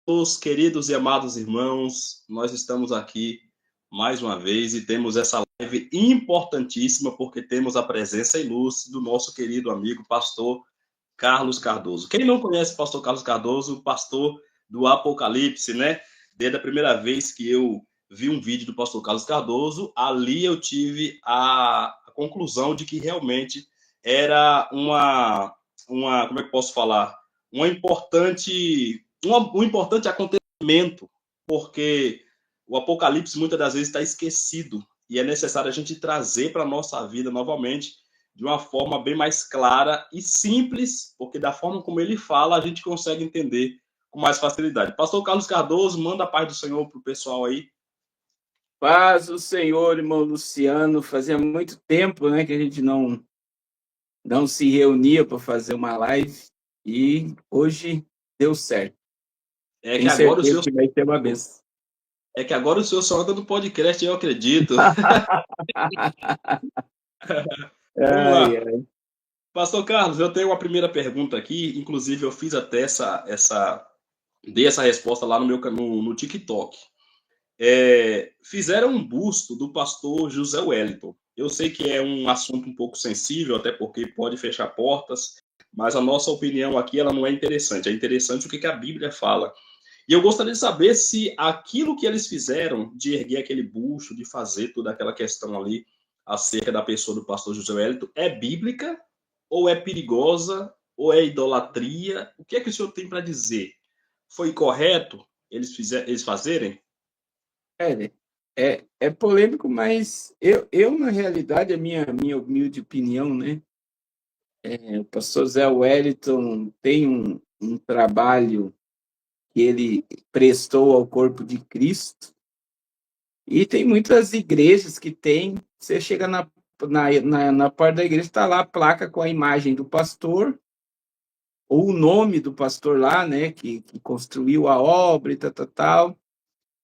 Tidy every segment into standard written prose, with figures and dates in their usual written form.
Meus queridos e amados irmãos, nós estamos aqui mais uma vez e temos essa live importantíssima porque temos a presença ilustre do nosso querido amigo pastor Carlos Cardoso. Quem não conhece o pastor Carlos Cardoso, pastor do Apocalipse, né? Desde a primeira vez que eu vi um vídeo do pastor Carlos Cardoso, ali eu tive a conclusão de que realmente era como é que eu posso falar? Uma importante um importante acontecimento, porque o Apocalipse muitas das vezes está esquecido e é necessário a gente trazer para a nossa vida novamente de uma forma bem mais clara e simples, porque da forma como ele fala, a gente consegue entender com mais facilidade. Pastor Carlos Cardoso, manda a paz do Senhor para o pessoal aí. Paz do Senhor, irmão Luciano. Fazia muito tempo, né, que a gente não se reunia para fazer uma live e hoje deu certo. É que Tenho agora o certeza senhor que vai ter uma benção. é que agora o senhor só anda no podcast, eu acredito. Vamos Ai, lá. ai. Pastor Carlos, eu tenho uma primeira pergunta aqui, inclusive eu fiz até dei essa resposta lá no TikTok. Fizeram um busto do pastor José Wellington. Eu sei que é um assunto um pouco sensível, até porque pode fechar portas, mas a nossa opinião aqui ela não é interessante. É interessante o que a Bíblia fala. E eu gostaria de saber se aquilo que eles fizeram, de erguer aquele busto, de fazer toda aquela questão ali acerca da pessoa do pastor José Wellington, é bíblica, ou é perigosa, ou é idolatria? O que é que o senhor tem para dizer? Foi correto eles fazerem? É polêmico, mas eu, na realidade, a minha humilde opinião, né? O pastor Zé Wellington tem um trabalho que ele prestou ao corpo de Cristo. E tem muitas igrejas que tem, você chega na porta da igreja, está lá a placa com a imagem do pastor, ou o nome do pastor lá, né, que construiu a obra e tal.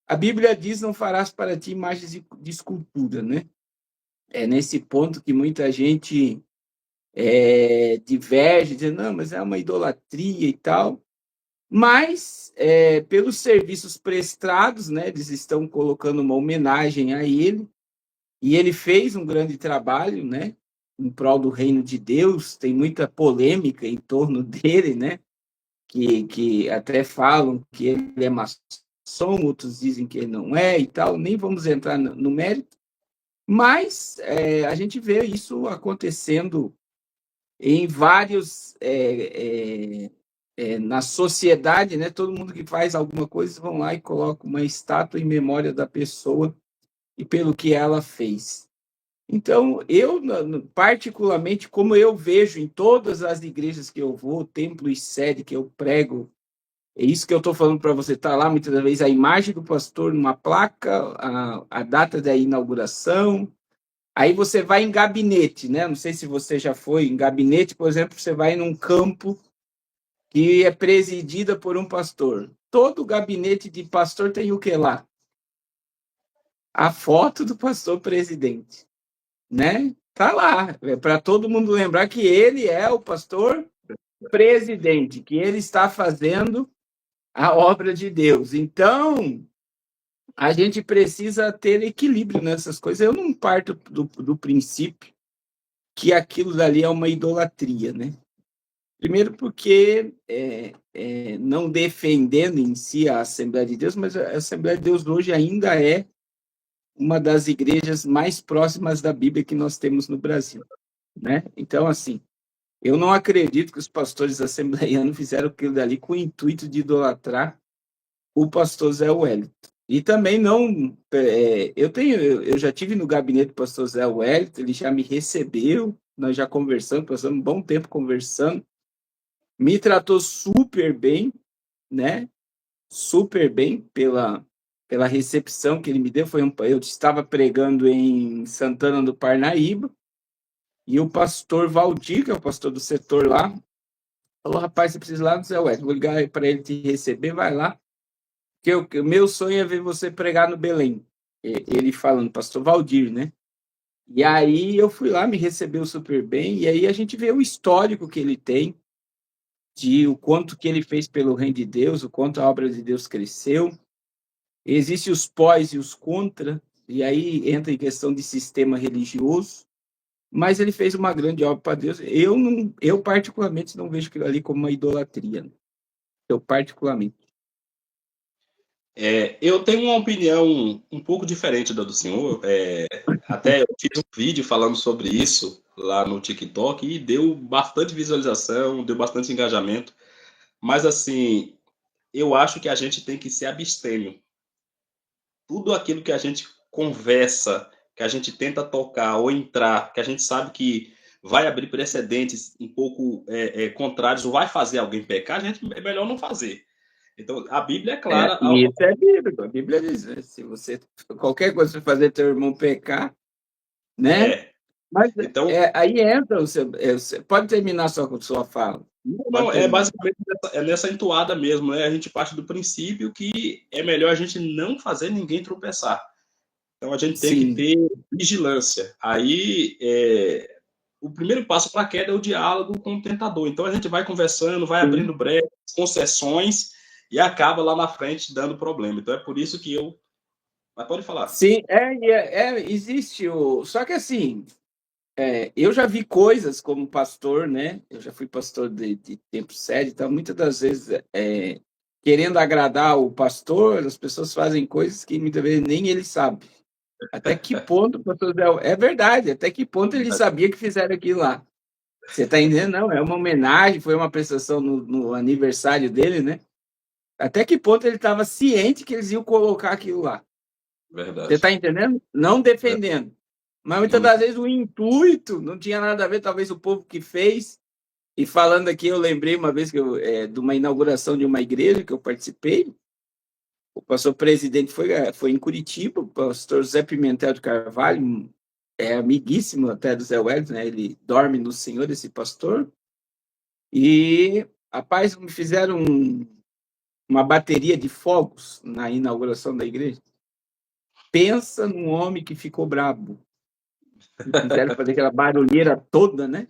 A Bíblia diz, não farás para ti imagens de escultura, né? É nesse ponto que muita gente diverge, dizendo, não, mas é uma idolatria e tal. Mas, pelos serviços prestados, né, eles estão colocando uma homenagem a ele. E ele fez um grande trabalho, né, em prol do reino de Deus. Tem muita polêmica em torno dele, né, que até falam que ele é maçom, outros dizem que ele não é e tal. Nem vamos entrar no mérito, mas a gente vê isso acontecendo em vários na sociedade, né? Todo mundo que faz alguma coisa vão lá e coloca uma estátua em memória da pessoa e pelo que ela fez. Então, eu, particularmente, como eu vejo em todas as igrejas que eu vou, templo e sede que eu prego, é isso que eu estou falando para você, está lá muitas vezes a imagem do pastor numa placa, a data da inauguração. Aí você vai em gabinete, né? Não sei se você já foi em gabinete, por exemplo, você vai num campo que é presidida por um pastor. Todo gabinete de pastor tem o que lá? A foto do pastor presidente, né? Tá lá, para todo mundo lembrar que ele é o pastor presidente, que ele está fazendo a obra de Deus. Então, a gente precisa ter equilíbrio nessas coisas. Eu não parto do princípio que aquilo dali é uma idolatria, né? Primeiro porque não defendendo em si a Assembleia de Deus, mas a Assembleia de Deus hoje ainda é uma das igrejas mais próximas da Bíblia que nós temos no Brasil, né? Então, assim, eu não acredito que os pastores assembleianos fizeram aquilo dali com o intuito de idolatrar o pastor Zé Wellington. E também não. Eu já tive no gabinete do pastor Zé Wellington, ele já me recebeu, nós já conversamos, passamos um bom tempo conversando, me tratou super bem, né? Super bem pela recepção que ele me deu. Eu estava pregando em Santana do Parnaíba, e o pastor Valdir, que é o pastor do setor lá, falou: rapaz, você precisa ir lá no Zé Wellington, vou ligar para ele te receber, vai lá, que o meu sonho é ver você pregar no Belém. Ele falando, pastor Valdir, né? E aí eu fui lá, me recebeu super bem, e aí a gente vê o histórico que ele tem, de o quanto que ele fez pelo reino de Deus, o quanto a obra de Deus cresceu. Existem os pós e os contra, e aí entra em questão de sistema religioso, mas ele fez uma grande obra para Deus. Eu particularmente não vejo aquilo ali como uma idolatria. Né? Eu particularmente. Eu tenho uma opinião um pouco diferente da do senhor. Até eu fiz um vídeo falando sobre isso lá no TikTok e deu bastante visualização, deu bastante engajamento. Mas, assim, eu acho que a gente tem que ser abstêmio. Tudo aquilo que a gente conversa, que a gente tenta tocar ou entrar, que a gente sabe que vai abrir precedentes um pouco contrários ou vai fazer alguém pecar, a gente é melhor não fazer. Então, a Bíblia é clara. E isso é bíblico. A Bíblia diz, né? Se você qualquer coisa você fazer teu irmão pecar, né? Mas então, aí entra o seu. Pode terminar sua fala. Não, é basicamente nessa entoada mesmo, né? A gente parte do princípio que é melhor a gente não fazer ninguém tropeçar. Então a gente tem que ter vigilância. Aí o primeiro passo para a queda é o diálogo com o tentador. Então a gente vai conversando, vai abrindo brechas, concessões e acaba lá na frente dando problema. Então é por isso que eu. Mas pode falar. Sim, existe o. Só que assim, eu já vi coisas como pastor, né? Eu já fui pastor de tempo sério, então muitas das vezes, querendo agradar o pastor, as pessoas fazem coisas que muitas vezes nem ele sabe. Até que ponto o pastor é verdade, até que ponto ele sabia que fizeram aquilo lá. Você está entendendo? Não, é uma homenagem, foi uma prestação no aniversário dele, né? Até que ponto ele estava ciente que eles iam colocar aquilo lá. Verdade. Você está entendendo? Não defendendo. Mas muitas das vezes o intuito não tinha nada a ver, talvez o povo que fez. E falando aqui, eu lembrei uma vez de uma inauguração de uma igreja que eu participei. O pastor presidente foi em Curitiba, o pastor Zé Pimentel de Carvalho, amiguíssimo até do Zé Wellington, né? Ele dorme no Senhor, esse pastor. E, rapaz, me fizeram uma bateria de fogos na inauguração da igreja. Pensa num homem que ficou brabo. Fizeram fazer aquela barulheira toda, né?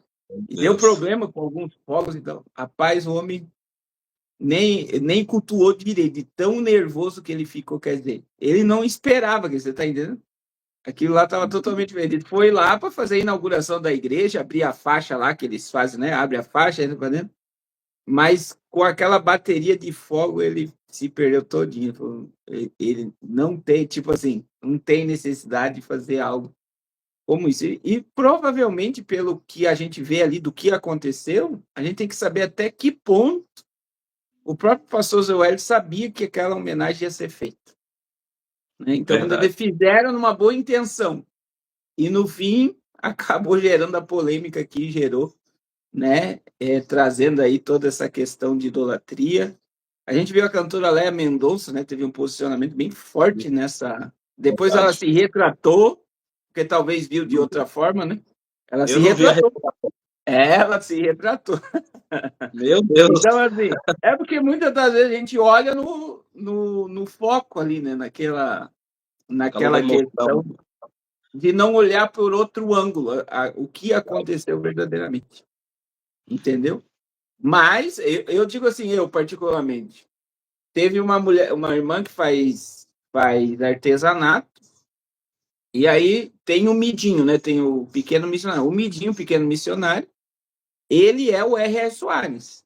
E deu problema com alguns fogos. Então, rapaz, o homem nem cultuou direito, de tão nervoso que ele ficou. Quer dizer, ele não esperava, que você está entendendo? Aquilo lá estava totalmente vendido. Foi lá para fazer a inauguração da igreja, abrir a faixa lá que eles fazem, né? Abre a faixa, entra para dentro. Mas com aquela bateria de fogo, ele se perdeu todinho. Ele não tem, tipo assim, não tem necessidade de fazer algo como isso. E provavelmente, pelo que a gente vê ali do que aconteceu, a gente tem que saber até que ponto o próprio pastor Zé sabia que aquela homenagem ia ser feita. Né? Então, eles fizeram numa boa intenção. E, no fim, acabou gerando a polêmica que gerou, né? Trazendo aí toda essa questão de idolatria. A gente viu a cantora Léa Mendonça, né? Teve um posicionamento bem forte nessa. Depois ela se retratou, porque talvez viu de outra forma, né? Ela se retratou. Ela se retratou. Meu Deus! Então, assim, porque muitas das vezes a gente olha no foco ali, né? Naquela questão de não olhar por outro ângulo, o que aconteceu verdadeiramente. Entendeu? Mas eu digo assim, eu particularmente, teve uma irmã que faz artesanato, e aí tem o Midinho, né? Tem o pequeno missionário. O Midinho, o pequeno missionário, ele é o R.S. Soares.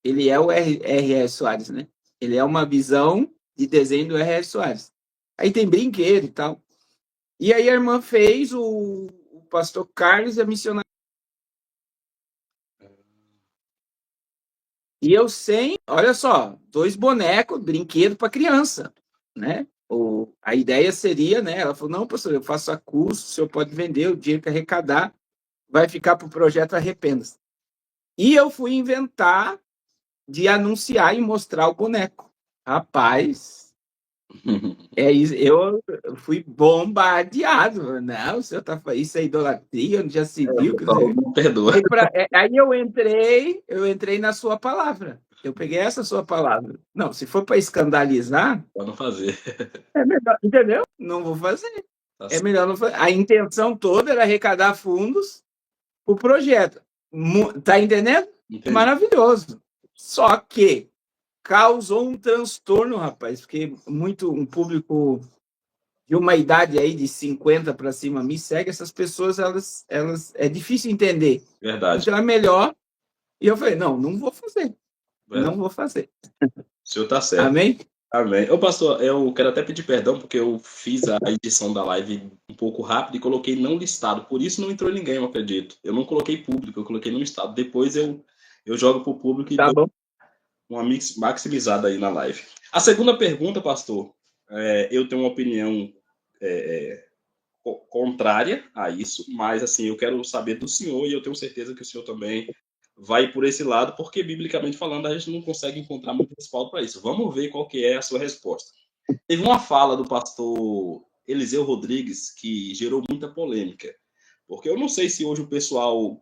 Ele é o R.S. Soares, né? Ele é uma visão de desenho do R.S. Soares. Aí tem brinquedo e tal. E aí a irmã fez o pastor Carlos e a missionária. E eu sem, olha só, 2 bonecos, brinquedo para criança, né? A ideia seria, né? Ela falou, não, pastor, eu faço a curso, o senhor pode vender, o dinheiro que arrecadar vai ficar para o projeto Arrependas. E eu fui inventar de anunciar e mostrar o boneco. Rapaz, eu fui bombardeado. Não, o senhor tá isso é idolatria, onde já se viu. Não perdoa. Aí eu entrei na sua palavra. Eu peguei essa sua palavra. Não, se for para escandalizar, para não fazer. É melhor, entendeu? Não vou fazer. É melhor não fazer. A intenção toda era arrecadar fundos para o projeto. Tá entendendo? Entendi. Maravilhoso. Só que causou um transtorno, rapaz, porque um público de uma idade aí de 50 para cima me segue, essas pessoas, elas é difícil entender. Verdade. Então é melhor. E eu falei, não vou fazer. Verdade. Não vou fazer. O senhor está certo. Amém? Amém. Ô, pastor, eu quero até pedir perdão, porque eu fiz a edição da live um pouco rápido e coloquei não listado. Por isso não entrou ninguém, eu acredito. Eu não coloquei público, eu coloquei não listado. Depois eu jogo para o público e Tá dou bom. uma maximizada aí na live. A segunda pergunta, pastor, eu tenho uma opinião contrária a isso, mas assim, eu quero saber do senhor e eu tenho certeza que o senhor também vai por esse lado, porque biblicamente falando a gente não consegue encontrar muito respaldo para isso. Vamos ver qual que é a sua resposta. Teve uma fala do pastor Eliseu Rodrigues que gerou muita polêmica, porque eu não sei se hoje o pessoal,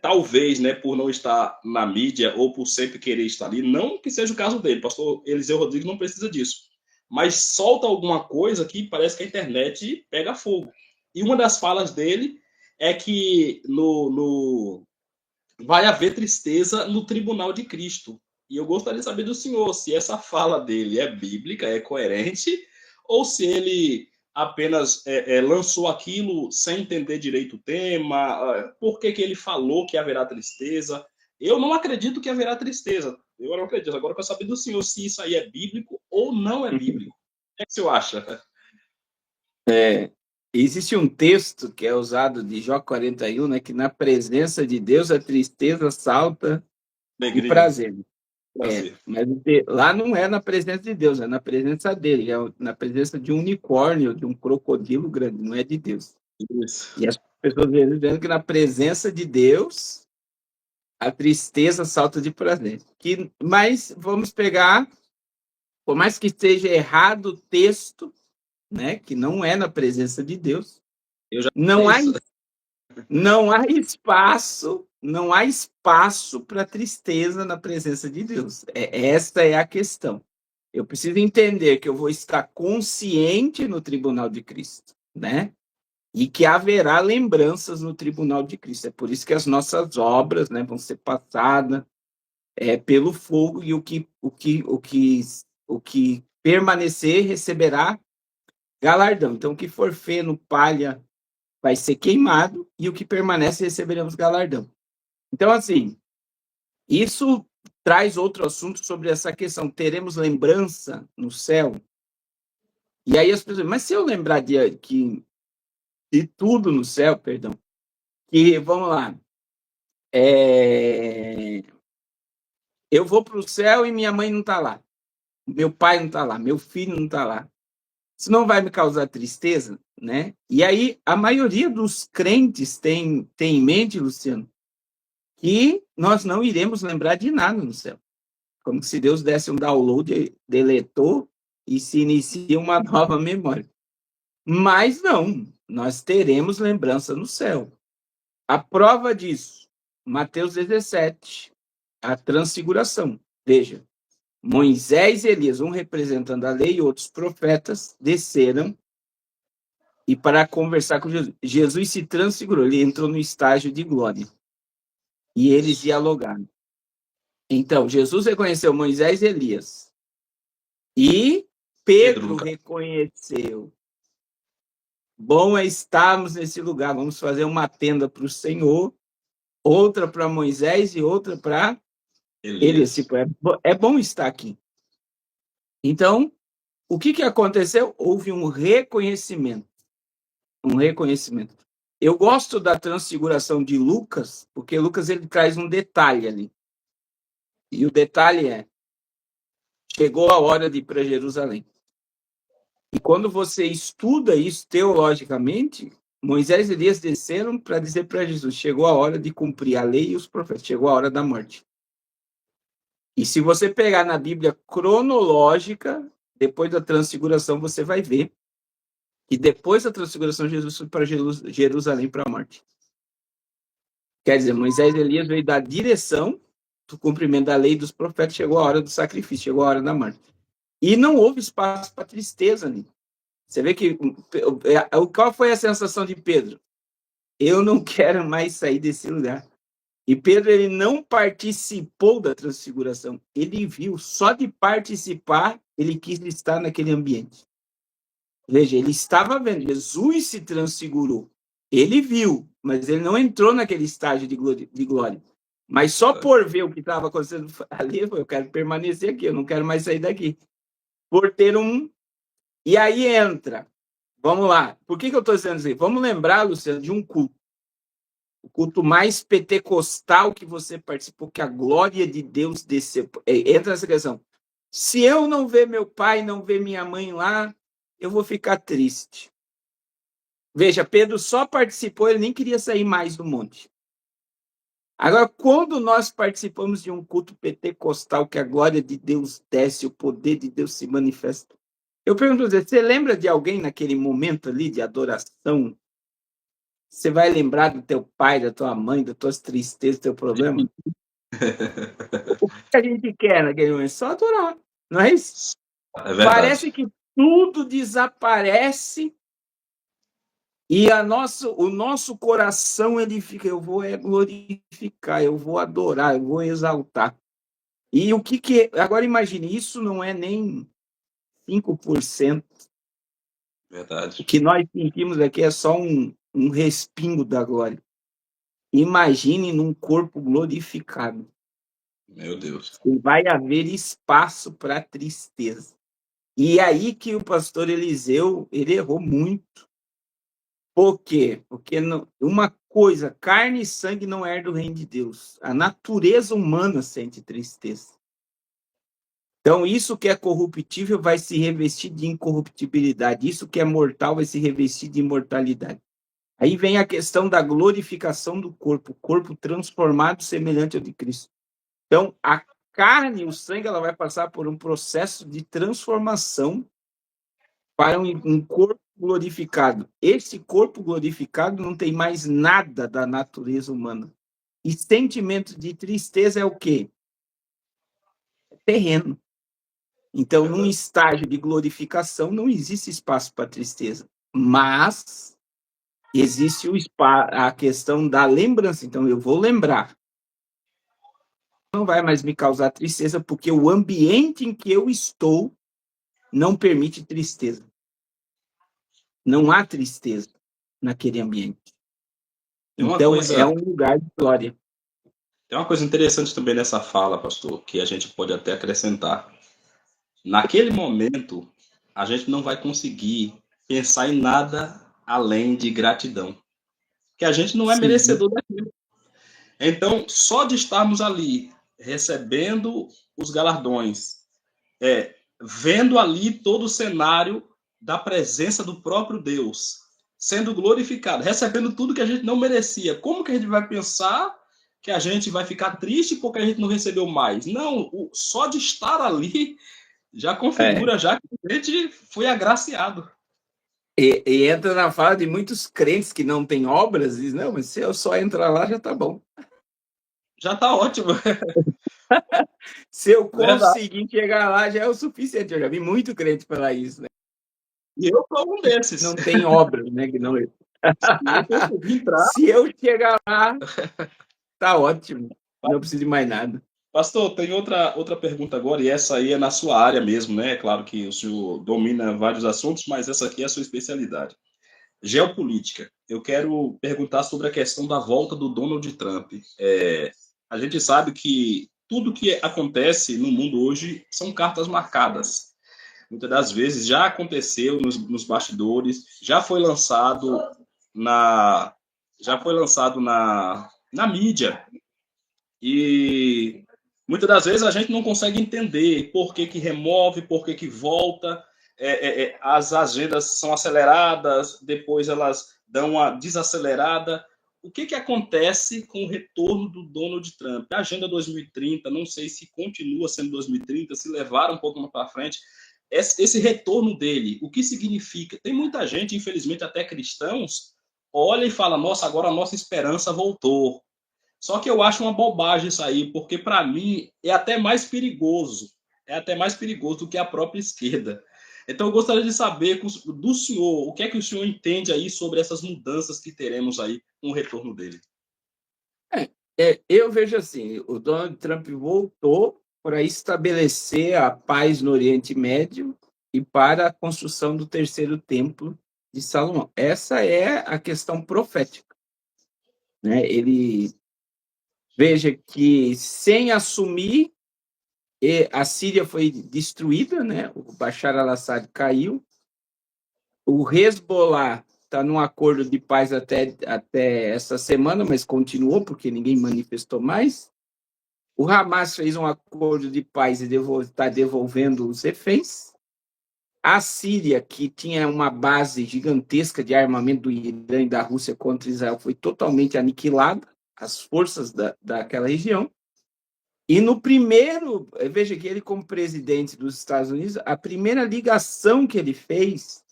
talvez, né, por não estar na mídia ou por sempre querer estar ali, não que seja o caso dele, pastor Eliseu Rodrigues não precisa disso, mas solta alguma coisa que parece que a internet pega fogo. E uma das falas dele é que vai haver tristeza no tribunal de Cristo. E eu gostaria de saber do senhor se essa fala dele é bíblica, é coerente, ou se ele apenas lançou aquilo sem entender direito o tema, por que ele falou que haverá tristeza. Eu não acredito que haverá tristeza. Eu não acredito. Agora eu quero saber do senhor se isso aí é bíblico ou não é bíblico. O que é que o senhor acha? Existe um texto que é usado de Jó 41, né, que na presença de Deus a tristeza salta o prazer. Mas lá não é na presença de Deus, é na presença dele, é na presença de um unicórnio, de um crocodilo grande, não é de Deus. Isso. E as pessoas dizendo que na presença de Deus a tristeza salta de prazer. Mas vamos pegar, por mais que esteja errado o texto, né, que não é na presença de Deus, não há espaço para tristeza na presença de Deus. Esta é a questão. Eu preciso entender que eu vou estar consciente no tribunal de Cristo, né? E que haverá lembranças no tribunal de Cristo. É por isso que as nossas obras, né, vão ser passadas pelo fogo, e o que permanecer receberá galardão. Então, o que for feno, palha, vai ser queimado, e o que permanece receberemos galardão. Então, assim, isso traz outro assunto sobre essa questão. Teremos lembrança no céu? E aí as pessoas, mas se eu lembrar de tudo no céu, perdão, que, vamos lá, eu vou para o céu e minha mãe não está lá, meu pai não está lá, meu filho não está lá. Isso não vai me causar tristeza, né? E aí a maioria dos crentes tem em mente, Luciano, que nós não iremos lembrar de nada no céu. Como se Deus desse um download, deletou e se inicia uma nova memória. Mas não, nós teremos lembrança no céu. A prova disso, Mateus 17, a transfiguração. Veja, Moisés e Elias, um representando a lei e outros profetas, desceram e para conversar com Jesus. Jesus se transfigurou, ele entrou no estágio de glória. E eles dialogaram. Então, Jesus reconheceu Moisés e Elias. E Pedro reconheceu. Bom é estarmos nesse lugar. Vamos fazer uma tenda para o Senhor, outra para Moisés e outra para Elias. Tipo, é bom estar aqui. Então, o que aconteceu? Houve um reconhecimento. Um reconhecimento. Eu gosto da transfiguração de Lucas, porque Lucas ele traz um detalhe ali. E o detalhe é: chegou a hora de ir para Jerusalém. E quando você estuda isso teologicamente, Moisés e Elias desceram para dizer para Jesus: chegou a hora de cumprir a lei e os profetas, chegou a hora da morte. E se você pegar na Bíblia cronológica, depois da transfiguração, você vai ver que depois da transfiguração, Jesus foi para Jerusalém para a morte. Quer dizer, Moisés e Elias veio dar direção do cumprimento da lei e dos profetas, chegou a hora do sacrifício, chegou a hora da morte. E não houve espaço para tristeza ali. Você vê que qual foi a sensação de Pedro? Eu não quero mais sair desse lugar. E Pedro, ele não participou da transfiguração. Ele viu, só de participar, ele quis estar naquele ambiente. Veja, ele estava vendo, Jesus se transfigurou. Ele viu, mas ele não entrou naquele estágio de glória. Mas só por ver o que estava acontecendo ali, eu quero permanecer aqui, eu não quero mais sair daqui. Por ter um... E aí entra. Vamos lá. Por que eu estou dizendo isso? Vamos lembrar, Luciano, de um culto. O culto mais pentecostal que você participou, que a glória de Deus desceu. Entra nessa questão. Se eu não ver meu pai, não ver minha mãe lá, eu vou ficar triste. Veja, Pedro só participou, ele nem queria sair mais do monte. Agora, quando nós participamos de um culto pentecostal, que a glória de Deus desce, o poder de Deus se manifesta. Eu pergunto, você lembra de alguém naquele momento ali de adoração? Você vai lembrar do teu pai, da tua mãe, das tuas tristezas, do teu problema? O que a gente quer naquele momento? Só adorar, não é isso? É verdade. Parece que tudo desaparece e o nosso coração, ele fica, eu vou glorificar, eu vou adorar, eu vou exaltar. E o que agora imagine, isso não é nem 5%. Verdade. O que nós sentimos aqui é só um respingo da glória. Imagine num corpo glorificado. Meu Deus. Vai haver espaço para tristeza. E aí que o pastor Eliseu, ele errou muito. Por quê? Porque uma coisa, carne e sangue não é do reino de Deus. A natureza humana sente tristeza. Então, isso que é corruptível vai se revestir de incorruptibilidade. Isso que é mortal vai se revestir de imortalidade. Aí vem a questão da glorificação do corpo, o corpo transformado semelhante ao de Cristo. Então, a carne e o sangue, ela vai passar por um processo de transformação para um corpo glorificado. Esse corpo glorificado não tem mais nada da natureza humana. E sentimento de tristeza é o quê? É terreno. Então, num estágio de glorificação, não existe espaço para tristeza. Mas existe a questão da lembrança. Então, eu vou lembrar. Não vai mais me causar tristeza, porque o ambiente em que eu estou não permite tristeza. Não há tristeza naquele ambiente. Então, é um lugar de glória. Tem uma coisa interessante também nessa fala, pastor, que a gente pode até acrescentar. Naquele momento, a gente não vai conseguir pensar em nada além de gratidão. Que a gente não é merecedor daquilo. Então, só de estarmos ali, recebendo os galardões, vendo ali todo o cenário da presença do próprio Deus, sendo glorificado, recebendo tudo que a gente não merecia, como que a gente vai pensar que a gente vai ficar triste porque a gente não recebeu mais? Não, só de estar ali já configura já que a gente foi agraciado. E entra na fala de muitos crentes que não têm obras, e diz, não, mas se eu só entrar lá, já tá bom. Já tá ótimo. Se eu conseguir chegar lá, já é o suficiente. Eu já vi muito crente falar isso, né? E eu sou um desses. Não tem obras, né? Que não... Se eu chegar lá, tá ótimo. Não preciso de mais nada. Pastor, tem outra pergunta agora, e essa aí é na sua área mesmo, né? Claro que o senhor domina vários assuntos, mas essa aqui é a sua especialidade. Geopolítica. Eu quero perguntar sobre a questão da volta do Donald Trump. A gente sabe que tudo que acontece no mundo hoje são cartas marcadas. Muitas das vezes já aconteceu nos bastidores, já foi lançado na mídia. E muitas das vezes a gente não consegue entender por que remove, por que volta. As agendas são aceleradas, depois elas dão uma desacelerada. O que acontece com o retorno do Donald Trump? A Agenda 2030, não sei se continua sendo 2030, se levaram um pouco mais para frente. Esse retorno dele, o que significa? Tem muita gente, infelizmente até cristãos, olha e fala, nossa, agora a nossa esperança voltou. Só que eu acho uma bobagem isso aí, porque para mim é até mais perigoso do que a própria esquerda. Então eu gostaria de saber do senhor, o que é que o senhor entende aí sobre essas mudanças que teremos aí com o retorno dele? Eu vejo assim, o Donald Trump voltou para estabelecer a paz no Oriente Médio e para a construção do terceiro templo de Salomão. Essa é a questão profética, né? Ele veja que sem assumir, a Síria foi destruída, né? O Bashar al-Assad caiu, o Hezbollah está num acordo de paz até essa semana, mas continuou porque ninguém manifestou mais. O Hamas fez um acordo de paz e está devolvendo os reféns. A Síria, que tinha uma base gigantesca de armamento do Irã e da Rússia contra Israel, foi totalmente aniquilada, as forças daquela região. E no primeiro, veja que ele, como presidente dos Estados Unidos, a primeira ligação que ele fez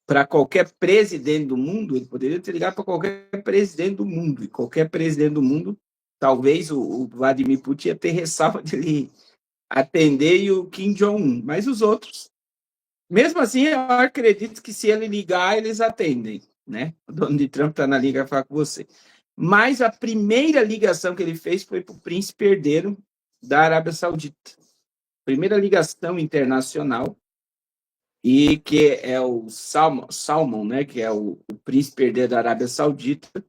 para qualquer presidente do mundo, ele poderia ter ligado para qualquer presidente do mundo, e qualquer presidente do mundo, talvez o Vladimir Putin ia ter ressalva de ele atender e o Kim Jong-un, mas os outros, mesmo assim, eu acredito que se ele ligar, eles atendem, né? O Donald Trump está na liga para falar com você. Mas a primeira ligação que ele fez foi para o príncipe herdeiro da Arábia Saudita. Primeira ligação internacional, e que é o Salman, né? Que é o príncipe herdeiro da Arábia Saudita.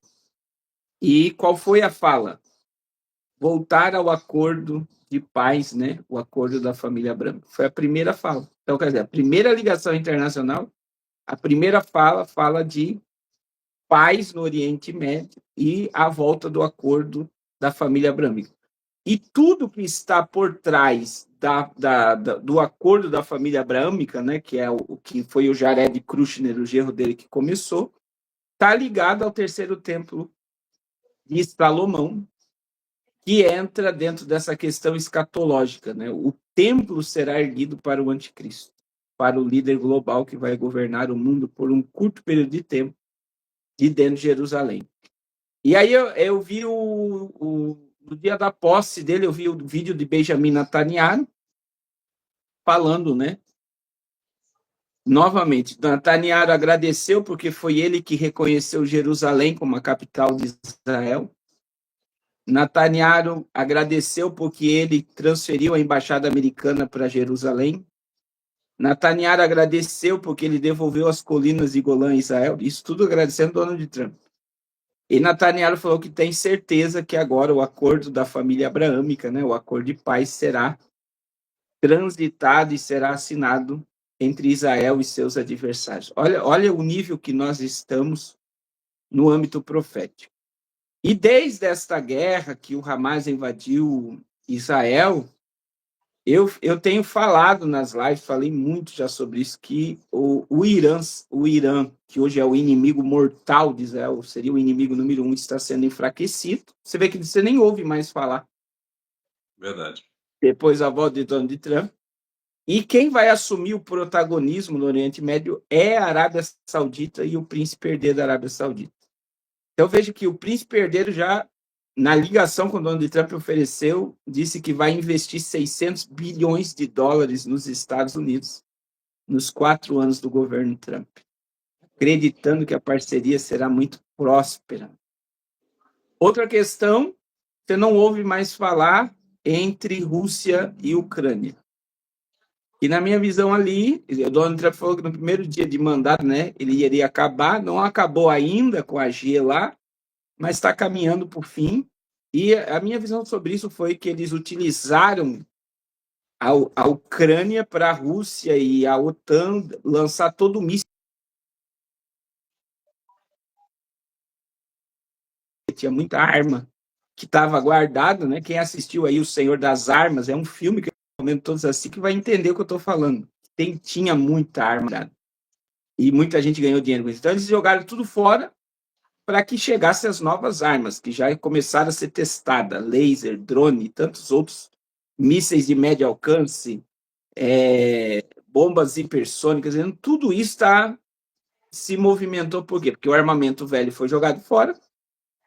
E qual foi a fala? Voltar ao acordo de paz, né? O acordo da família Abraham. Foi a primeira fala. Então, quer dizer, a primeira ligação internacional, a primeira fala de paz no Oriente Médio e a volta do acordo da família abrâmica. E tudo que está por trás do acordo da família abrâmica, né, que é o que foi o Jared Kushner, o genro dele que começou, está ligado ao terceiro templo de Salomão, que entra dentro dessa questão escatológica, né? O templo será erguido para o anticristo, para o líder global que vai governar o mundo por um curto período de tempo, de dentro de Jerusalém. E aí eu vi no dia da posse dele, eu vi o vídeo de Benjamin Netanyahu falando, né? Novamente, Netanyahu agradeceu porque foi ele que reconheceu Jerusalém como a capital de Israel. Netanyahu agradeceu porque ele transferiu a embaixada americana para Jerusalém. Netanyahu agradeceu porque ele devolveu as colinas de Golã a Israel. Isso tudo agradecendo Donald Trump. E Netanyahu falou que tem certeza que agora o acordo da família abraâmica, né, o acordo de paz, será transitado e será assinado entre Israel e seus adversários. Olha o nível que nós estamos no âmbito profético. E desde esta guerra que o Hamas invadiu Israel, eu tenho falado nas lives, falei muito já sobre isso, que o Irã, que hoje é o inimigo mortal de Israel, seria o inimigo número 1, está sendo enfraquecido. Você vê que você nem ouve mais falar. Verdade. Depois da volta de Donald Trump. E quem vai assumir o protagonismo no Oriente Médio é a Arábia Saudita e o príncipe herdeiro da Arábia Saudita. Então veja que o príncipe herdeiro já, na ligação com o Donald Trump, ofereceu, disse que vai investir 600 bilhões de dólares nos Estados Unidos nos 4 anos do governo Trump, acreditando que a parceria será muito próspera. Outra questão, você não ouve mais falar entre Rússia e Ucrânia. E na minha visão ali, o Donald Trump falou que no primeiro dia de mandato, né, ele iria acabar, não acabou ainda com a G lá, mas está caminhando para o fim. E a minha visão sobre isso foi que eles utilizaram a Ucrânia para a Rússia e a OTAN lançar todo o míssil. Tinha muita arma que estava guardada, né? Quem assistiu aí O Senhor das Armas, é um filme que eu recomendo todos assim, que vai entender o que eu estou falando. Tinha muita arma, e muita gente ganhou dinheiro com isso. Então eles jogaram tudo fora para que chegasse as novas armas, que já começaram a ser testadas, laser, drone e tantos outros mísseis de médio alcance, bombas hipersônicas, tudo isso se movimentou. Por quê? Porque o armamento velho foi jogado fora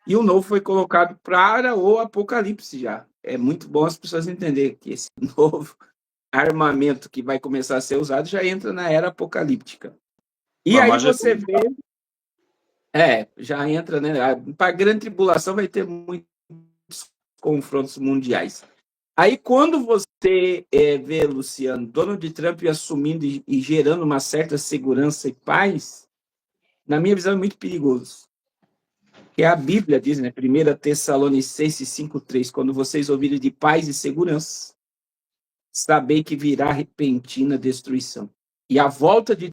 e o novo foi colocado para o apocalipse já. É muito bom as pessoas entenderem que esse novo armamento que vai começar a ser usado já entra na era apocalíptica. E aí você vê Já entra, né? Para a grande tribulação vai ter muitos confrontos mundiais. Aí, quando você vê, Luciano, Donald Trump assumindo e gerando uma certa segurança e paz, na minha visão é muito perigoso. Que a Bíblia diz, né? 1 Tessalonicenses 5,3, quando vocês ouvirem de paz e segurança, sabei que virá repentina destruição. E a volta de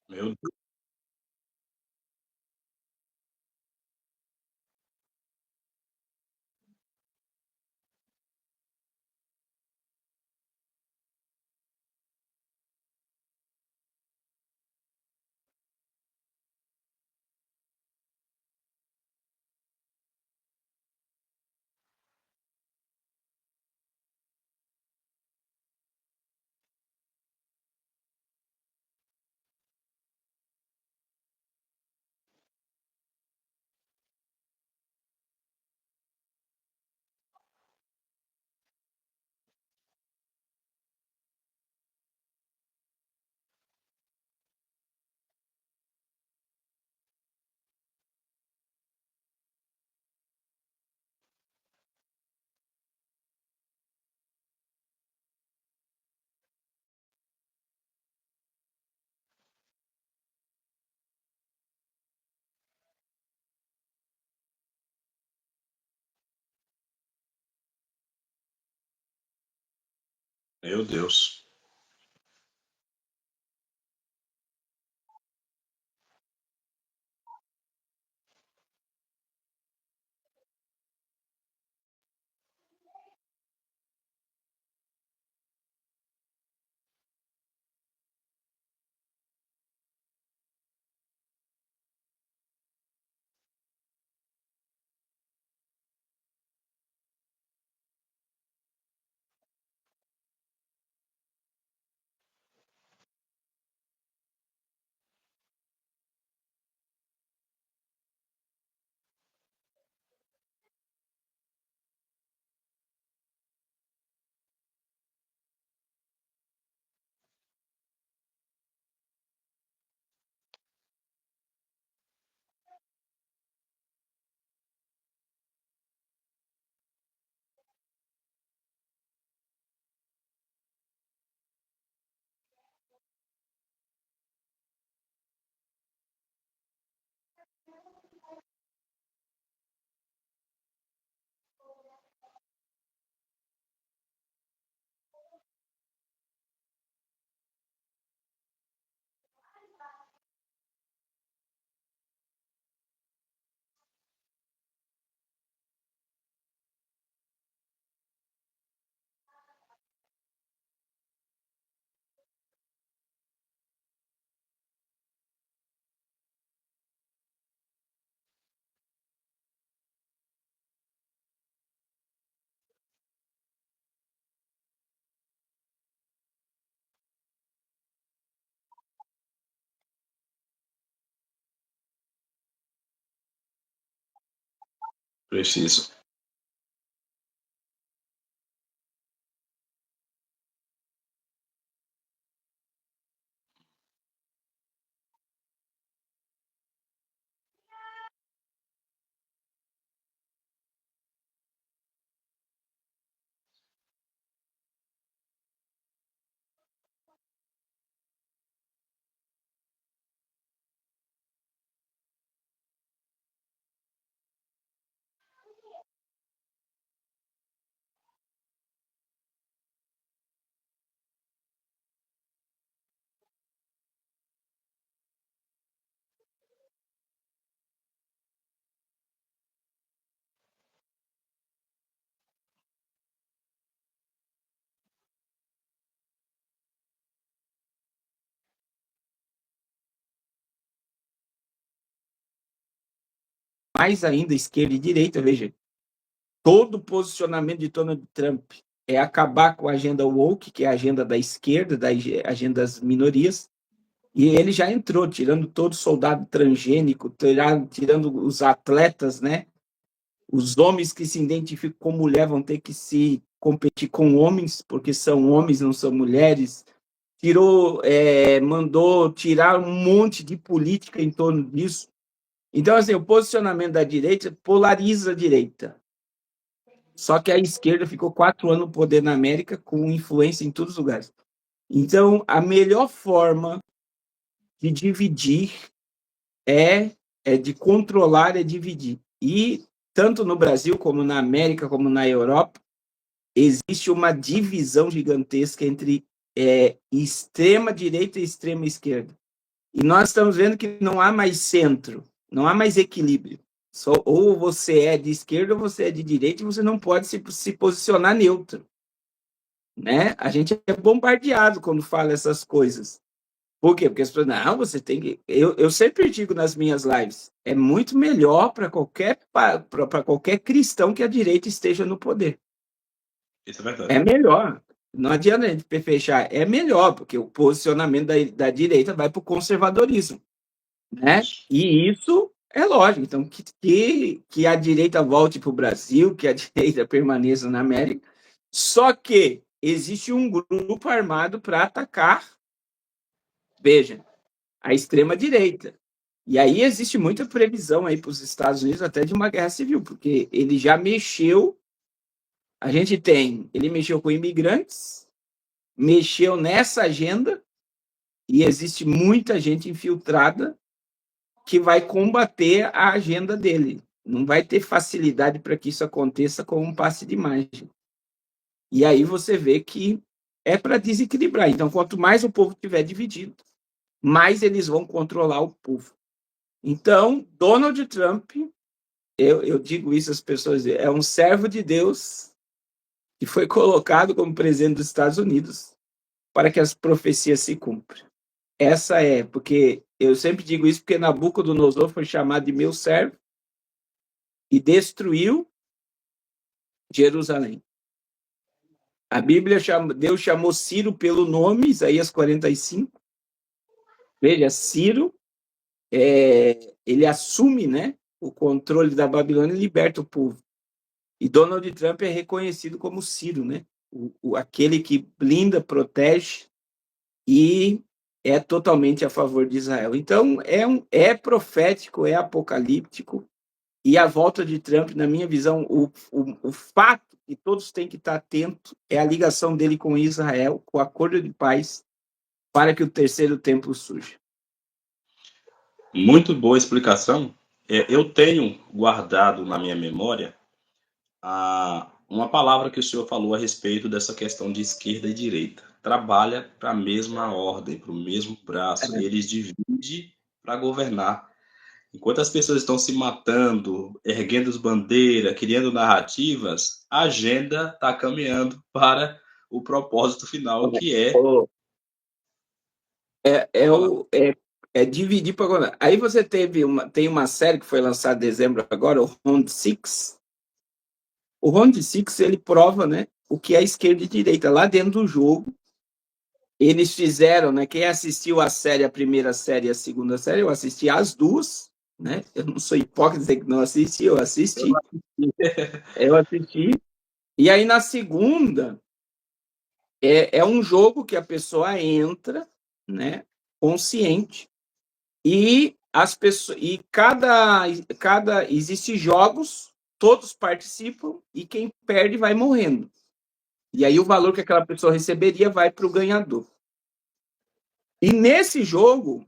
Meu, meu Deus. Preciso. Mais ainda, esquerda e direita, veja, todo o posicionamento de Donald Trump é acabar com a agenda woke, que é a agenda da esquerda, da agenda das minorias, e ele já entrou, tirando todo soldado transgênico, tirando os atletas, né? Os homens que se identificam com mulher vão ter que se competir com homens, porque são homens, não são mulheres. Mandou tirar um monte de política em torno disso. Então, assim, o posicionamento da direita polariza a direita. Só que a esquerda ficou 4 anos no poder na América, com influência em todos os lugares. Então, a melhor forma de dividir de controlar, é dividir. E tanto no Brasil, como na América, como na Europa, existe uma divisão gigantesca entre extrema direita e extrema esquerda. E nós estamos vendo que não há mais centro, não há mais equilíbrio. Ou você é de esquerda ou você é de direita, e você não pode se posicionar neutro. Né? A gente é bombardeado quando fala essas coisas. Por quê? Porque as pessoas, não, você tem que. Eu sempre digo nas minhas lives, é muito melhor para qualquer cristão que a direita esteja no poder. Isso é verdade. É melhor. Não adianta a gente fechar. É melhor, porque o posicionamento da direita vai para o conservadorismo. Né? E isso é lógico. Então, que a direita volte para o Brasil, que a direita permaneça na América. Só que existe um grupo armado para atacar, veja, a extrema-direita. E aí existe muita previsão aí para os Estados Unidos até de uma guerra civil, porque ele já mexeu. Ele mexeu com imigrantes, mexeu nessa agenda, e existe muita gente infiltrada que vai combater a agenda dele. Não vai ter facilidade para que isso aconteça com um passe de imagem. E aí você vê que é para desequilibrar. Então, quanto mais o povo estiver dividido, mais eles vão controlar o povo. Então, Donald Trump, eu digo isso às pessoas, é um servo de Deus que foi colocado como presidente dos Estados Unidos para que as profecias se cumpram. Essa porque eu sempre digo isso porque Nabucodonosor foi chamado de meu servo e destruiu Jerusalém. A Bíblia Deus chamou Ciro pelo nome, Isaías 45. Veja, Ciro, ele assume, né, o controle da Babilônia e liberta o povo. E Donald Trump é reconhecido como Ciro, né? Aquele que blinda, protege e é totalmente a favor de Israel. Então, é profético, é apocalíptico, e a volta de Trump, na minha visão, o fato que todos têm que estar atentos é a ligação dele com Israel, com o acordo de paz, para que o terceiro templo surja. Muito boa explicação. Eu tenho guardado na minha memória uma palavra que o senhor falou a respeito dessa questão de esquerda e direita. Trabalha para a mesma ordem, para o mesmo braço. Eles dividem para governar. Enquanto as pessoas estão se matando, erguendo as bandeiras, criando narrativas, a agenda está caminhando para o propósito final, que dividir para governar. Aí você tem uma série que foi lançada em dezembro agora, o Round Six. O Round Six, ele prova, né, o que é esquerda e direita. Lá dentro do jogo, eles fizeram, né, quem assistiu a primeira série e a segunda série, eu assisti as duas, né? Eu não sou hipócrita dizer que não assisti, eu assisti. Eu assisti. E aí, na segunda, é um jogo que a pessoa entra, né, consciente, e as pessoas, e cada existe jogos, todos participam, e quem perde vai morrendo. E aí o valor que aquela pessoa receberia vai para o ganhador. E nesse jogo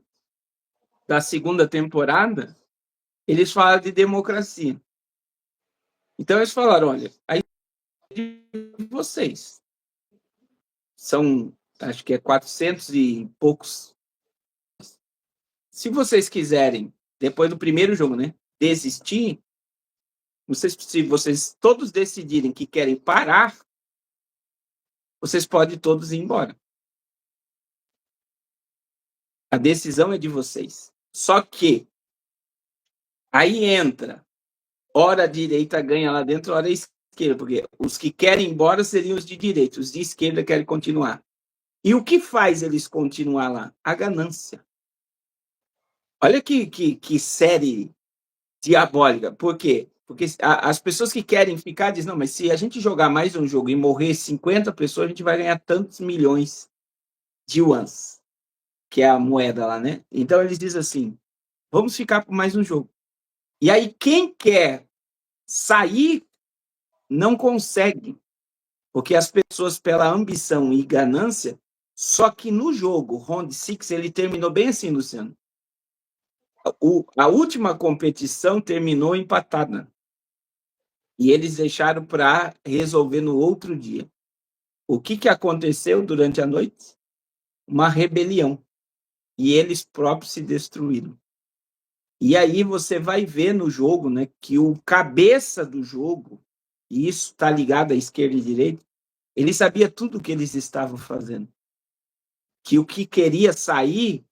da segunda temporada, eles falam de democracia. Então eles falaram, olha, aí vocês são, acho que é 400 e poucos. Se vocês quiserem, depois do primeiro jogo, né, desistir, se vocês todos decidirem que querem parar, vocês podem todos ir embora. A decisão é de vocês. Só que aí entra, hora a direita ganha lá dentro, hora a esquerda, porque os que querem ir embora seriam os de direita, os de esquerda querem continuar. E o que faz eles continuar lá? A ganância. Olha que série diabólica. Por quê? Porque as pessoas que querem ficar dizem, não, mas se a gente jogar mais um jogo e morrer 50 pessoas, a gente vai ganhar tantos milhões de yuans, que é a moeda lá, né? Então eles dizem assim, vamos ficar por mais um jogo. E aí quem quer sair não consegue, porque as pessoas, pela ambição e ganância, só que no jogo, Round 6, ele terminou bem assim, Luciano. A última competição terminou empatada. E eles deixaram para resolver no outro dia. O que aconteceu durante a noite? Uma rebelião. E eles próprios se destruíram. E aí você vai ver no jogo, né, que o cabeça do jogo, e isso está ligado à esquerda e direita, ele sabia tudo o que eles estavam fazendo. Que o que queria sair,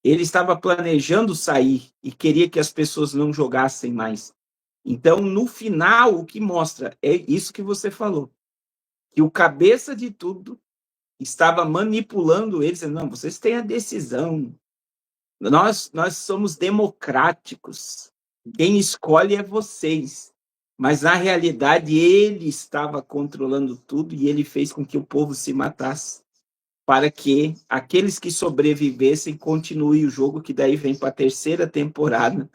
ele estava planejando sair e queria que as pessoas não jogassem mais. Então, no final, o que mostra é isso que você falou. Que o cabeça de tudo estava manipulando eles. Não, vocês têm a decisão. Nós somos democráticos. Quem escolhe é vocês. Mas, na realidade, ele estava controlando tudo e ele fez com que o povo se matasse para que aqueles que sobrevivessem continuem o jogo, que daí vem para a terceira temporada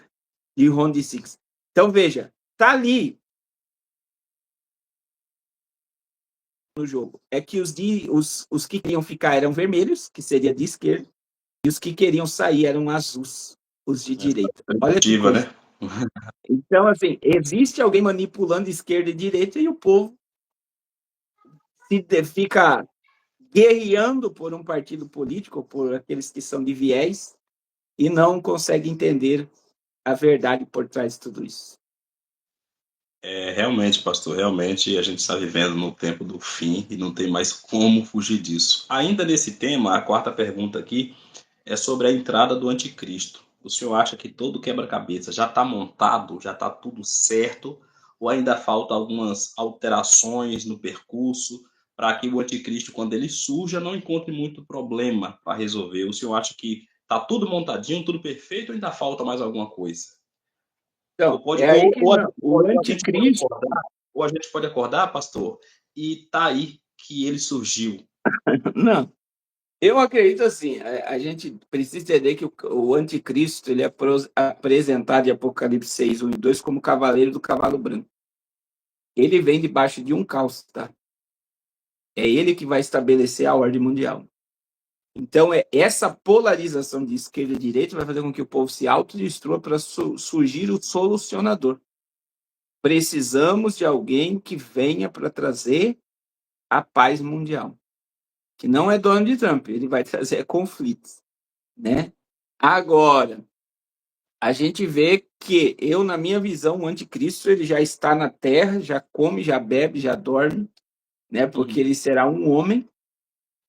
de Round 6. Então, veja, tá ali no jogo. É que os que queriam ficar eram vermelhos, que seria de esquerda, e os que queriam sair eram azuis, os de direita. Olha que coisa. Né? Então, assim, existe alguém manipulando esquerda e direita e o povo fica guerreando por um partido político, por aqueles que são de viés, e não consegue entender a verdade por trás de tudo isso. Realmente, pastor, realmente a gente está vivendo no tempo do fim e não tem mais como fugir disso. Ainda nesse tema, a quarta pergunta aqui é sobre a entrada do anticristo. O senhor acha que todo quebra-cabeça já está montado, já está tudo certo, ou ainda falta algumas alterações no percurso para que o anticristo, quando ele surja, não encontre muito problema para resolver? O senhor acha que está tudo montadinho, tudo perfeito, ou ainda falta mais alguma coisa? Então, o anticristo... Ou a gente pode acordar, pastor, e tá aí que ele surgiu. Não. Eu acredito assim, a gente precisa entender que o anticristo ele é apresentado em Apocalipse 6, 1 e 2 como cavaleiro do cavalo branco. Ele vem debaixo de um caos, tá? É ele que vai estabelecer a ordem mundial. Então, essa polarização de esquerda e direita vai fazer com que o povo se autodestrua para surgir o solucionador. Precisamos de alguém que venha para trazer a paz mundial. Que não é Donald Trump, ele vai trazer conflitos, né? Agora, a gente vê que na minha visão, o anticristo ele já está na terra, já come, já bebe, já dorme, né? Porque ele será um homem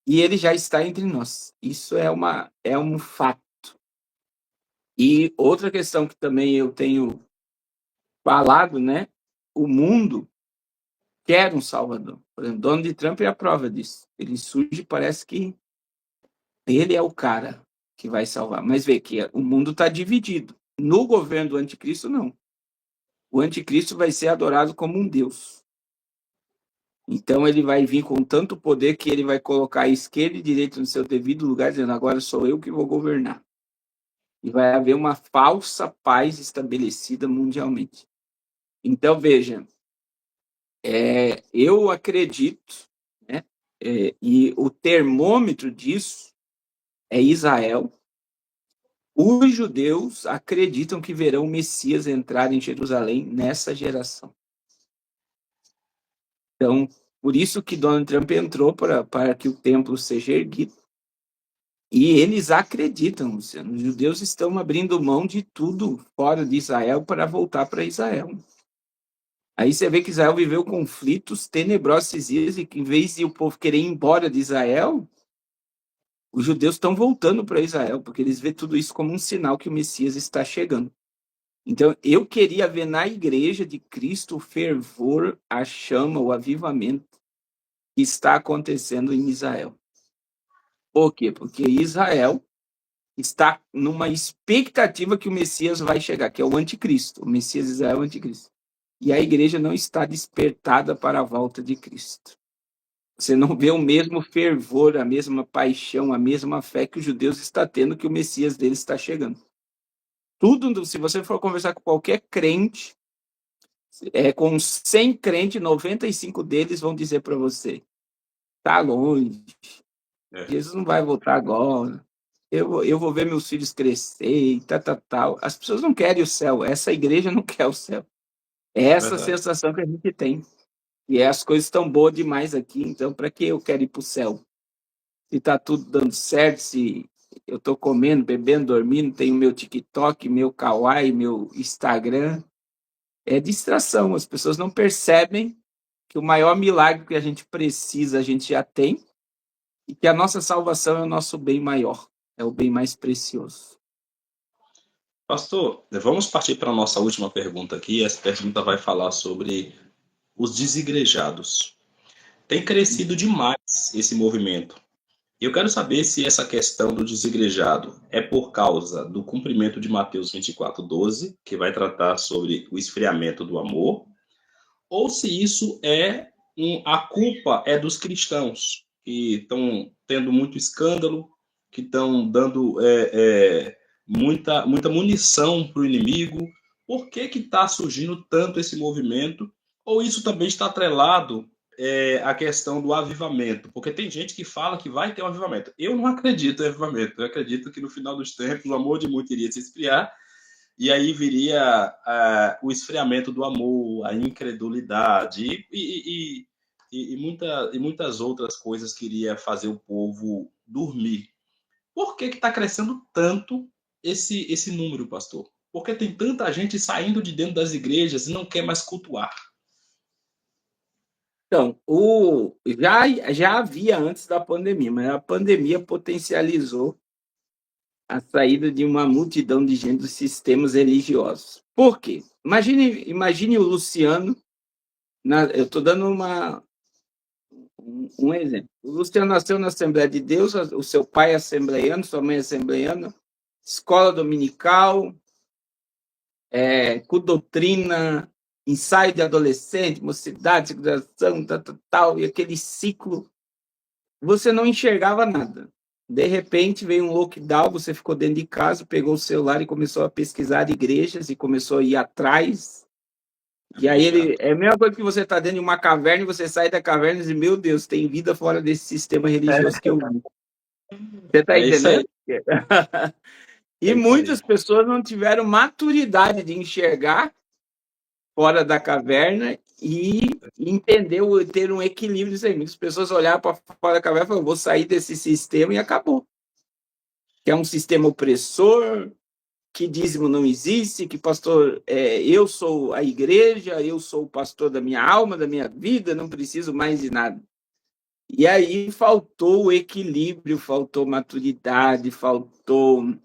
e ele já está entre nós. Isso é um fato. E outra questão que também eu tenho falado, né? O mundo quer um salvador. Por exemplo, Donald Trump é a prova disso. Ele surge, parece que ele é o cara que vai salvar. Mas vê que o mundo está dividido. No governo do anticristo, não. O anticristo vai ser adorado como um deus. Então ele vai vir com tanto poder que ele vai colocar a esquerda e a direita no seu devido lugar, dizendo, agora sou eu que vou governar. E vai haver uma falsa paz estabelecida mundialmente. Então, veja, eu acredito, né, e o termômetro disso é Israel. Os judeus acreditam que verão o Messias entrar em Jerusalém nessa geração. Então, por isso que Donald Trump entrou para que o templo seja erguido. E eles acreditam, Luciano, os judeus estão abrindo mão de tudo fora de Israel para voltar para Israel. Aí você vê que Israel viveu conflitos tenebrosos esses dias e que, em vez de o povo querer ir embora de Israel, os judeus estão voltando para Israel, porque eles veem tudo isso como um sinal que o Messias está chegando. Então, eu queria ver na igreja de Cristo o fervor, a chama, o avivamento que está acontecendo em Israel. Por quê? Porque Israel está numa expectativa que o Messias vai chegar, que é o anticristo. O Messias de Israel é o anticristo. E a igreja não está despertada para a volta de Cristo. Você não vê o mesmo fervor, a mesma paixão, a mesma fé que os judeus estão tendo que o Messias deles está chegando. Tudo, se você for conversar com qualquer crente, com 100 crentes, 95 deles vão dizer para você, tá longe, Jesus não vai voltar agora, eu vou ver meus filhos crescer e tal. As pessoas não querem o céu, essa igreja não quer o céu. É essa sensação que a gente tem. E as coisas estão boas demais aqui, então para que eu quero ir para o céu? Se está tudo dando certo, se eu estou comendo, bebendo, dormindo, tenho meu TikTok, meu Kawaii, meu Instagram, é distração. As pessoas não percebem que o maior milagre que a gente precisa, a gente já tem, e que a nossa salvação é o nosso bem maior, é o bem mais precioso. Pastor, vamos partir para a nossa última pergunta aqui. Essa pergunta vai falar sobre os desigrejados. Tem crescido demais esse movimento. Eu quero saber se essa questão do desigrejado é por causa do cumprimento de Mateus 24:12, que vai tratar sobre o esfriamento do amor, ou se isso a culpa é dos cristãos, que estão tendo muito escândalo, que estão dando muita munição para o inimigo. Por que está surgindo tanto esse movimento? Ou isso também está atrelado à questão do avivamento? Porque tem gente que fala que vai ter um avivamento. Eu não acredito em avivamento. Eu acredito que no final dos tempos o amor de muito iria se esfriar e aí viria o esfriamento do amor, a incredulidade e muitas outras coisas que iria fazer o povo dormir. Por que está crescendo tanto esse número, pastor? Porque tem tanta gente saindo de dentro das igrejas e não quer mais cultuar. Então, já havia antes da pandemia, mas a pandemia potencializou a saída de uma multidão de gente dos sistemas religiosos. Por quê? Imagine o Luciano, eu estou dando um exemplo. O Luciano nasceu na Assembleia de Deus, o seu pai é assembleiano, sua mãe é assembleiana, escola dominical, com doutrina, ensaio de adolescente, mocidade, secundação, tal, e aquele ciclo. Você não enxergava nada. De repente veio um lockdown, você ficou dentro de casa, pegou o celular e começou a pesquisar igrejas e começou a ir atrás. E aí é a mesma coisa que você está dentro de uma caverna e você sai da caverna e diz, meu Deus, tem vida fora desse sistema religioso que eu vi. Você está entendendo? E muitas pessoas não tiveram maturidade de enxergar fora da caverna e entender, ter um equilíbrio disso aí. Muitas pessoas olharam para fora da caverna e falaram, vou sair desse sistema e acabou. Que é um sistema opressor, que dízimo não existe, que pastor, eu sou a igreja, eu sou o pastor da minha alma, da minha vida, não preciso mais de nada. E aí faltou o equilíbrio, faltou maturidade, faltou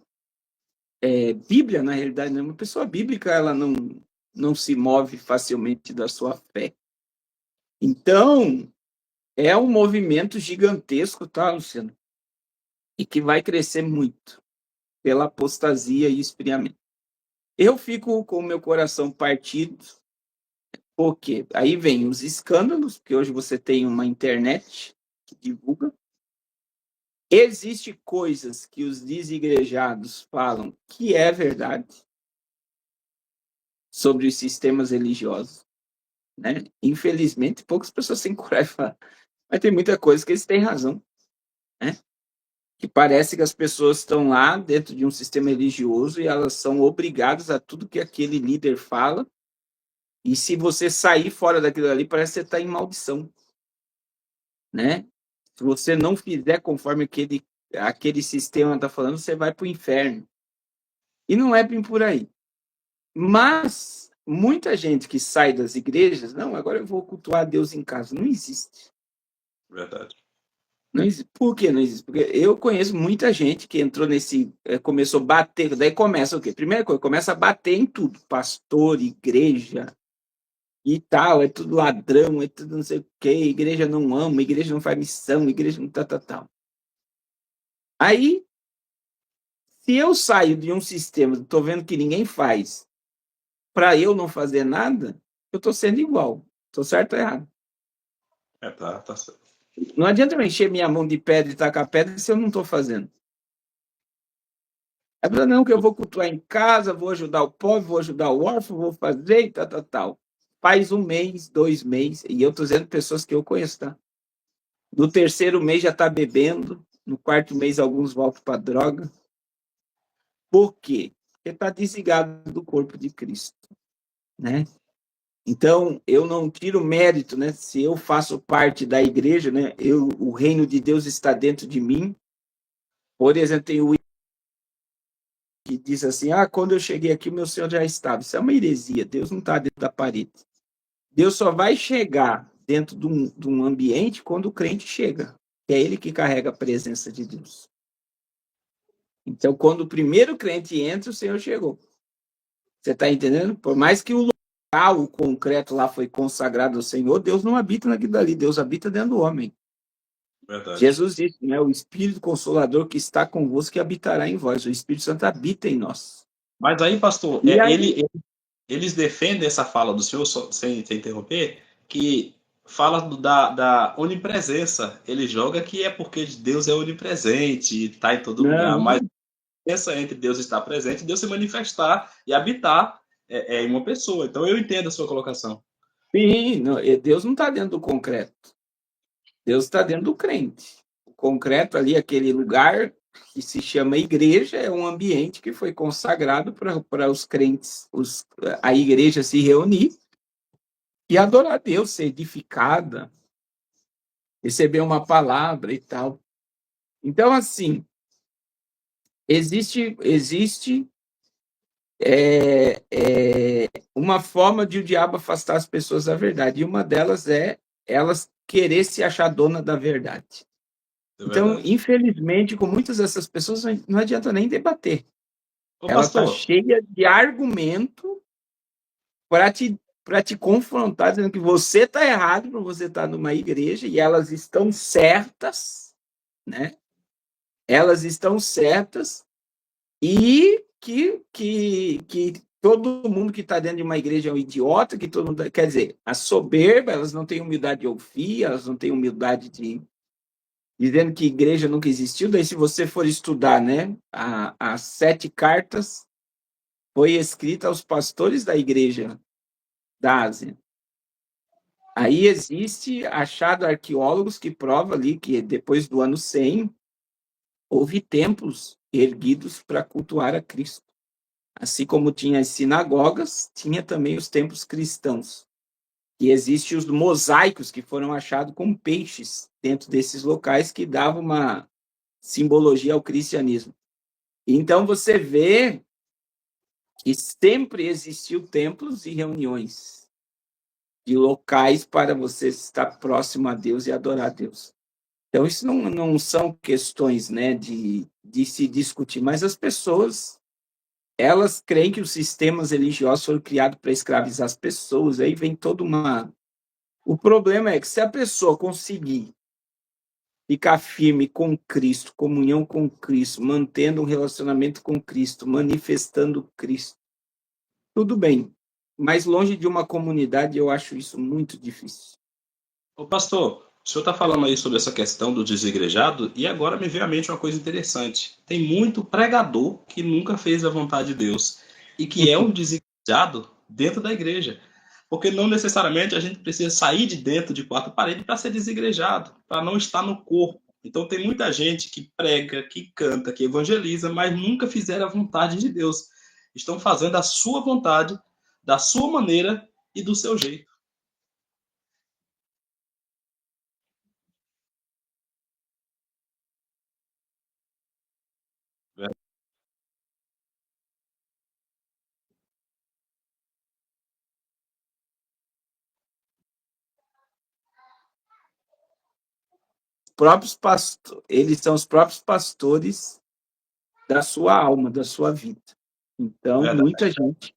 Bíblia, na realidade, né? Uma pessoa bíblica, ela não se move facilmente da sua fé. Então, é um movimento gigantesco, tá, Luciano? E que vai crescer muito pela apostasia e esfriamento. Eu fico com o meu coração partido, porque aí vem os escândalos, porque hoje você tem uma internet que divulga. Existem coisas que os desigrejados falam que é verdade sobre os sistemas religiosos, né? Infelizmente, poucas pessoas têm coragem de falar, mas tem muita coisa que eles têm razão, né? Que parece que as pessoas estão lá dentro de um sistema religioso e elas são obrigadas a tudo que aquele líder fala, e se você sair fora daquilo ali, parece que você está em maldição, né? Se você não fizer conforme aquele sistema está falando, você vai para o inferno. E não é bem por aí. Mas muita gente que sai das igrejas, não, agora eu vou cultuar a Deus em casa. Não existe. Verdade. Não existe. Por que não existe? Porque eu conheço muita gente que entrou começou a bater, daí começa o quê? Primeira coisa, começa a bater em tudo. Pastor, igreja e tal, é tudo ladrão, é tudo não sei o quê, igreja não ama, igreja não faz missão, igreja não tal. Aí, se eu saio de um sistema, estou vendo que ninguém faz, para eu não fazer nada, eu estou sendo igual. Estou certo ou errado? Tá certo. Não adianta eu encher minha mão de pedra e tacar pedra se eu não estou fazendo. É para não que eu vou cultuar em casa, vou ajudar o pobre, vou ajudar o órfão, vou fazer e tal. Faz 1 mês, 2 meses, e eu estou dizendo pessoas que eu conheço, tá? No 3º mês já está bebendo, no 4º mês alguns voltam para droga. Por quê? Porque está desligado do corpo de Cristo, né? Então, eu não tiro mérito, né? Se eu faço parte da igreja, né? O reino de Deus está dentro de mim. Por exemplo, tem o que diz assim, quando eu cheguei aqui, o meu Senhor já estava. Isso é uma heresia. Deus não está dentro da parede. Deus só vai chegar dentro de um ambiente quando o crente chega. É ele que carrega a presença de Deus. Então, quando o primeiro crente entra, o Senhor chegou. Você está entendendo? Por mais que o local, o concreto lá foi consagrado ao Senhor, Deus não habita naquilo dali, Deus habita dentro do homem. Verdade. Jesus disse, né? O Espírito Consolador que está convosco que habitará em vós. O Espírito Santo habita em nós. Mas aí, pastor, E aí, eles defendem essa fala do senhor, sem interromper, que fala da onipresença. Ele joga que é porque Deus é onipresente, está em todo lugar, mas não, a diferença entre Deus estar presente e Deus se manifestar e habitar em uma pessoa. Então eu entendo a sua colocação. sim, não, Deus não está dentro do concreto. Deus está dentro do crente. O concreto ali, aquele lugar que se chama igreja, é um ambiente que foi consagrado para os crentes, a igreja se reunir e adorar a Deus, ser edificada, receber uma palavra e tal. Então, assim, existe uma forma de o diabo afastar as pessoas da verdade, e uma delas é elas querer se achar dona da verdade. É Então, verdade. infelizmente, com muitas dessas pessoas, não adianta nem debater. Ô, Ela está pastor, cheia de argumento para te confrontar, dizendo que você está errado por você estar numa igreja e elas estão certas, né? Elas estão certas e que todo mundo que está dentro de uma igreja é um idiota, que todo mundo, quer dizer, a soberba, elas não têm humildade de ouvir, elas não têm humildade de dizendo que igreja nunca existiu. Daí, se você for estudar, né, as 7 cartas foi escrita aos pastores da igreja da Ásia. Aí existe achado arqueólogos que prova ali que depois do ano 100 houve templos erguidos para cultuar a Cristo. Assim como tinha as sinagogas, tinha também os templos cristãos. E existem os mosaicos que foram achados com peixes dentro desses locais que davam uma simbologia ao cristianismo. Então você vê que sempre existiu templos e reuniões de locais para você estar próximo a Deus e adorar a Deus. Então isso não são questões, né, de se discutir, mas as pessoas elas creem que os sistemas religiosos foram criados para escravizar as pessoas. Aí vem toda uma. O problema é que se a pessoa conseguir ficar firme com Cristo, comunhão com Cristo, mantendo um relacionamento com Cristo, manifestando Cristo, tudo bem. Mas longe de uma comunidade, eu acho isso muito difícil. Ô, pastor, o senhor está falando aí sobre essa questão do desigrejado, e agora me veio à mente uma coisa interessante. Tem muito pregador que nunca fez a vontade de Deus e que é um desigrejado dentro da igreja. Porque não necessariamente a gente precisa sair de dentro de quatro paredes para ser desigrejado, para não estar no corpo. Então tem muita gente que prega, que canta, que evangeliza, mas nunca fizeram a vontade de Deus. Estão fazendo a sua vontade, da sua maneira e do seu jeito. Eles são os próprios pastores da sua alma, da sua vida. Então, Verdade. muita gente,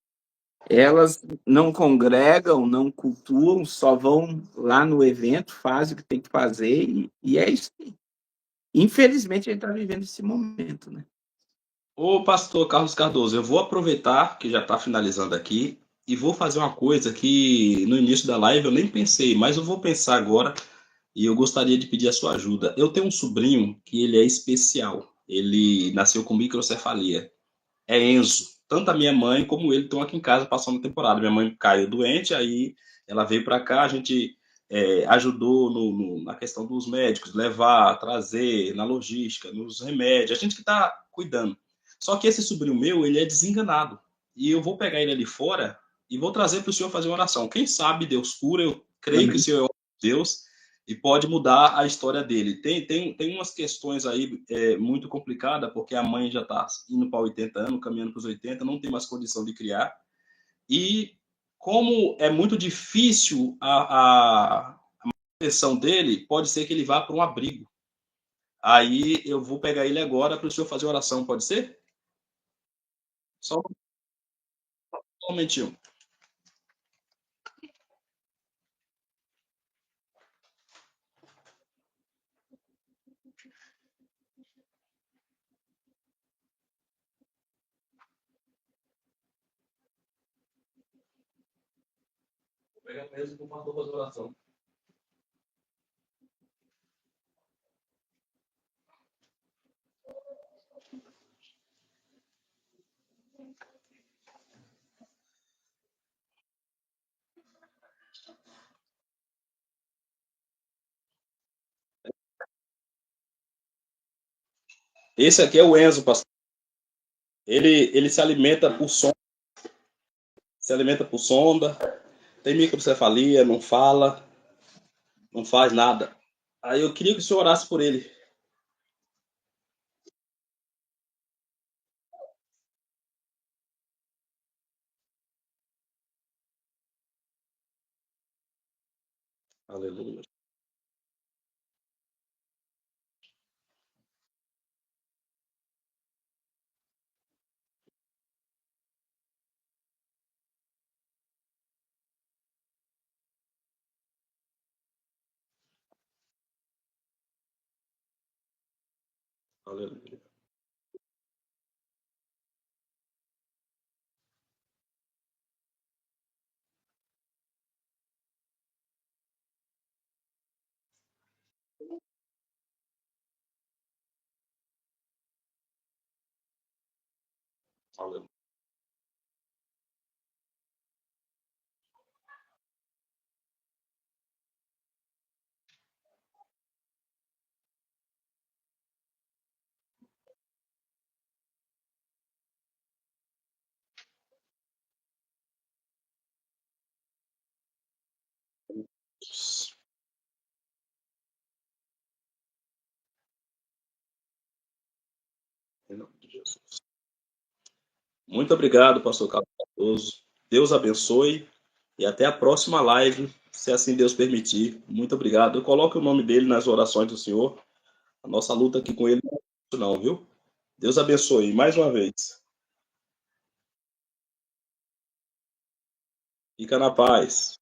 elas não congregam, não cultuam, só vão lá no evento, fazem o que tem que fazer e é isso aí. Infelizmente, a gente está vivendo esse momento, né? Ô, pastor Carlos Cardoso, eu vou aproveitar que já está finalizando aqui e vou fazer uma coisa que no início da live eu nem pensei, mas eu vou pensar agora e eu gostaria de pedir a sua ajuda. Eu tenho um sobrinho que ele é especial. Ele nasceu com microcefalia. É Enzo. Tanto a minha mãe como ele estão aqui em casa passando a temporada. Minha mãe caiu doente, aí ela veio para cá, a gente ajudou na questão dos médicos, levar, trazer, na logística, nos remédios, a gente que está cuidando. Só que esse sobrinho meu, ele é desenganado. E eu vou pegar ele ali fora e vou trazer para o senhor fazer uma oração. Quem sabe Deus cura, eu creio que o Amém. senhor é Deus e pode mudar a história dele. Tem umas questões aí muito complicadas, porque a mãe já está indo para 80 anos, caminhando para os 80, não tem mais condição de criar. E como é muito difícil a manutenção dele, pode ser que ele vá para um abrigo. Aí eu vou pegar ele agora para o senhor fazer oração, pode ser? Só um momentinho. Vou pegar mesmo para o pastor fazer oração. Esse aqui é o Enzo, pastor. Ele se alimenta por sonda, tem microcefalia, não fala, não faz nada. Aí eu queria que o senhor orasse por ele. Aleluia. Aleluia. Aleluia. Em nome de Jesus. Muito obrigado, pastor Carlos Cardoso. Deus abençoe e até a próxima live, se assim Deus permitir. Muito obrigado. Eu coloco o nome dele nas orações do Senhor. A nossa luta aqui com ele não é fácil não, viu? Deus abençoe mais uma vez. Fica na paz.